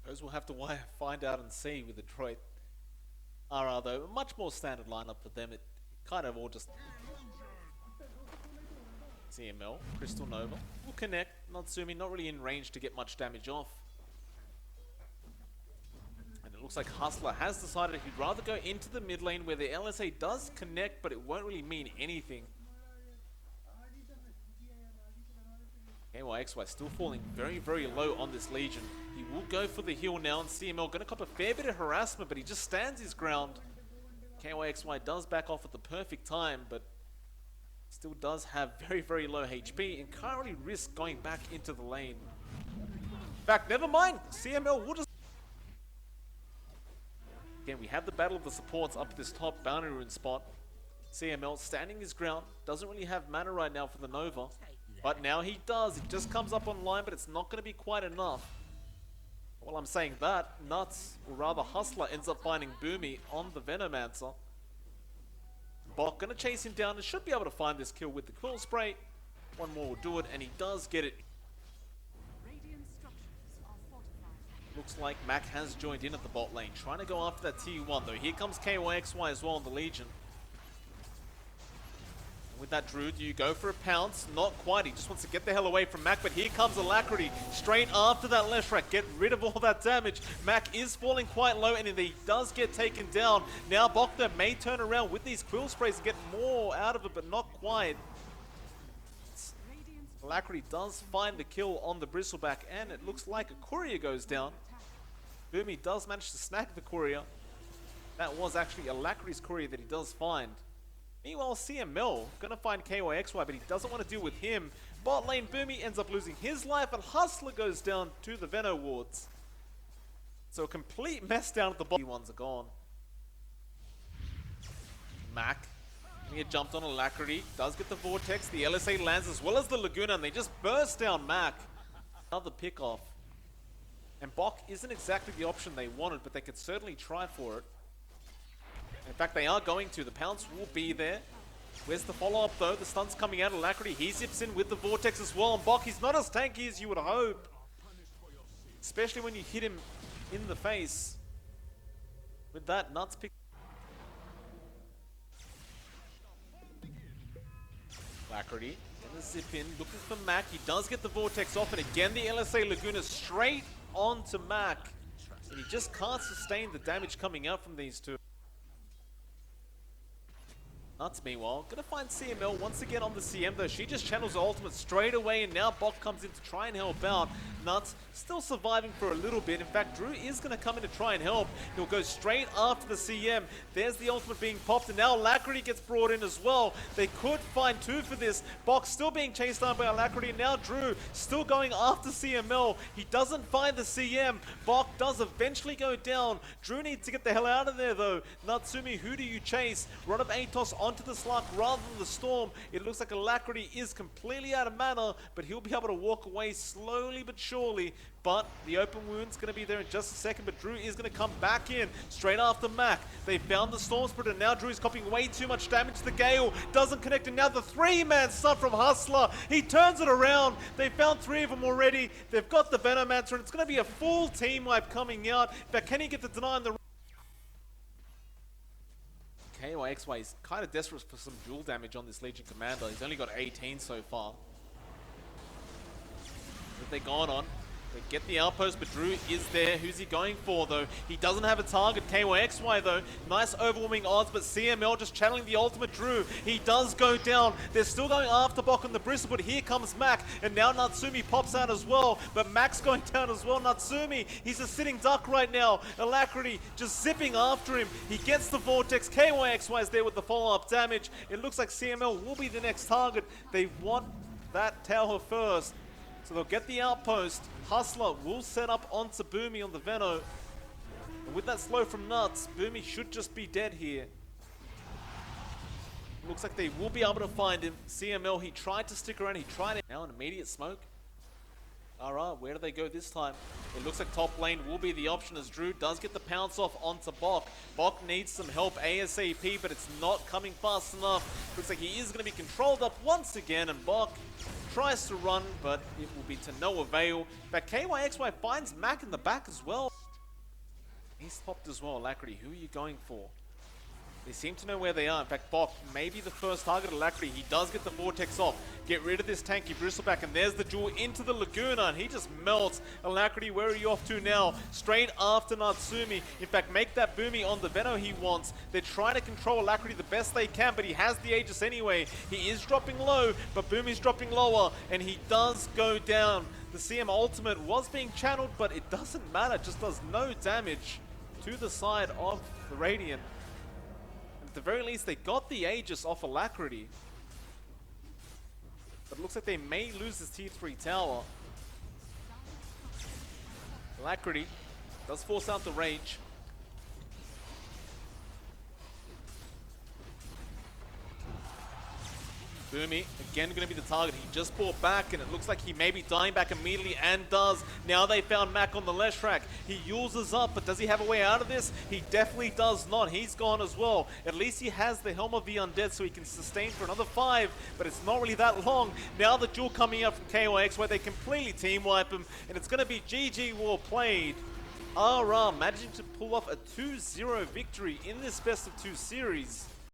Suppose we'll have to find out and see with Adroit. RR though, a much more standard lineup for them. It kind of all just CML, Crystal Nova will connect. Natsumi not really in range to get much damage off. And it looks like Hustler has decided he'd rather go into the mid lane where the LSA does connect, but it won't really mean anything. KYXY still falling very, very low on this Legion. He will go for the heal now, and CML gonna cop a fair bit of harassment, but he just stands his ground. KYXY does back off at the perfect time, but still does have very, very low HP and can't really risk going back into the lane. In fact, never mind. CML will just... Again, we have the battle of the supports up at this top boundary rune spot. CML standing his ground. Doesn't really have mana right now for the Nova. But now he does. It just comes up online, but it's not going to be quite enough. While I'm saying that, Nuts, or rather Hustler, ends up finding Boomy on the Venomancer. Bok gonna chase him down and should be able to find this kill with the Quill Spray. One more will do it, and he does get it. Looks like Mac has joined in at the bot lane, trying to go after that T1 though. Here comes KYXY as well on the Legion. With that Druid, you go for a pounce. Not quite, he just wants to get the hell away from Mac, but here comes Alacrity straight after that Leshrac. Get rid of all that damage. Mac is falling quite low, and he does get taken down. Now Bokner may turn around with these Quill Sprays and get more out of it, but not quite. Alacrity does find the kill on the Bristleback, and it looks like a courier goes down. Boomy does manage to snag the courier. That was actually Alacrity's courier that he does find. Meanwhile, CML gonna find KYXY, but he doesn't want to deal with him. Bot lane, Boomy ends up losing his life, and Hustler goes down to the Veno wards. So a complete mess down at the bottom. Ones are gone. Mac gonna get jumped on. Alacrity does get the Vortex. The LSA lands as well as the Laguna, and they just burst down Mac. Another pick off. And Bok isn't exactly the option they wanted, but they could certainly try for it. In fact, they are going to. The pounce will be there. Where's the follow-up, though? The stun's coming out. Alacrity, he zips in with the Vortex as well. And Bok, he's not as tanky as you would hope. Especially when you hit him in the face. With that, Nuts pick. Alacrity, gonna zip in, looking for Mac. He does get the Vortex off, and again, the LSA Laguna straight onto Mac. And he just can't sustain the damage coming out from these two. Nuts, meanwhile, gonna find CML once again on the CM though. She just channels the ultimate straight away, and now Bok comes in to try and help out. Nuts still surviving for a little bit. In fact, Drew is gonna come in to try and help. He'll go straight after the CM. There's the ultimate being popped, and now Alacrity gets brought in as well. They could find two for this. Bok still being chased down by Alacrity. Now Drew still going after CML. He doesn't find the CM. Bok does eventually go down. Drew needs to get the hell out of there though. Natsumi, who do you chase? Run of Atos onto the Slug rather than the Storm. It looks like Alacrity is completely out of mana, but he'll be able to walk away slowly but surely. But the open wound's going to be there in just a second, but Drew is going to come back in straight after Mac. They found the Storm Spirit, and now Drew is copying way too much damage. The Gale doesn't connect, and now the three-man stun from Hustler. He turns it around. They found three of them already. They've got the Venomancer, and it's going to be a full team wipe coming out. But can he get the deny on the... KYXY is kind of desperate for some dual damage on this Legion Commander. He's only got 18 so far. What have they gone on? They get the outpost, but Drew is there. Who's he going for, though? He doesn't have a target. KYXY, though. Nice overwhelming odds, but CML just channeling the ultimate Drew. He does go down. They're still going after Bok on the Bristol, but here comes Mac, and now Natsumi pops out as well, but Mac's going down as well. Natsumi, he's a sitting duck right now. Alacrity just zipping after him. He gets the Vortex. KYXY is there with the follow-up damage. It looks like CML will be the next target. They want that tower first. So they'll get the outpost. Hustler will set up onto Boomy on the Veno. And with that slow from Nuts, Boomy should just be dead here. Looks like they will be able to find him. CML, he tried to stick around. He tried it. Now an immediate smoke. Alright, where do they go this time? It looks like top lane will be the option as Drew does get the pounce off onto Bok. Bok needs some help ASAP, but it's not coming fast enough. Looks like he is going to be controlled up once again, and Bok tries to run, but it will be to no avail. But KYXY finds Mac in the back as well. He's popped as well. Alacrity, who are you going for? They seem to know where they are. In fact, Bok may be the first target of Alacrity. He does get the Vortex off. Get rid of this tanky Bristleback, and there's the duel into the Laguna, and he just melts. Alacrity, where are you off to now? Straight after Natsumi. In fact, make that Boomy on the Veno he wants. They're trying to control Alacrity the best they can, but he has the Aegis anyway. He is dropping low, but Boomy's dropping lower, and he does go down. The CM ultimate was being channeled, but it doesn't matter. It just does no damage to the side of the Radiant. At the very least, they got the Aegis off Alacrity. But it looks like they may lose this T3 tower. Alacrity does force out the Rage. Boomy, again going to be the target. He just brought back, and it looks like he may be dying back immediately, and does. Now they found Mac on the left track. He uses up, but does he have a way out of this? He definitely does not. He's gone as well. At least he has the Helm of the Undead, so he can sustain for another 5, but it's not really that long. Now the duel coming up from KYX, where they completely team wipe him, and it's going to be GG well played. RR managing to pull off a 2-0 victory in this best of 2 series.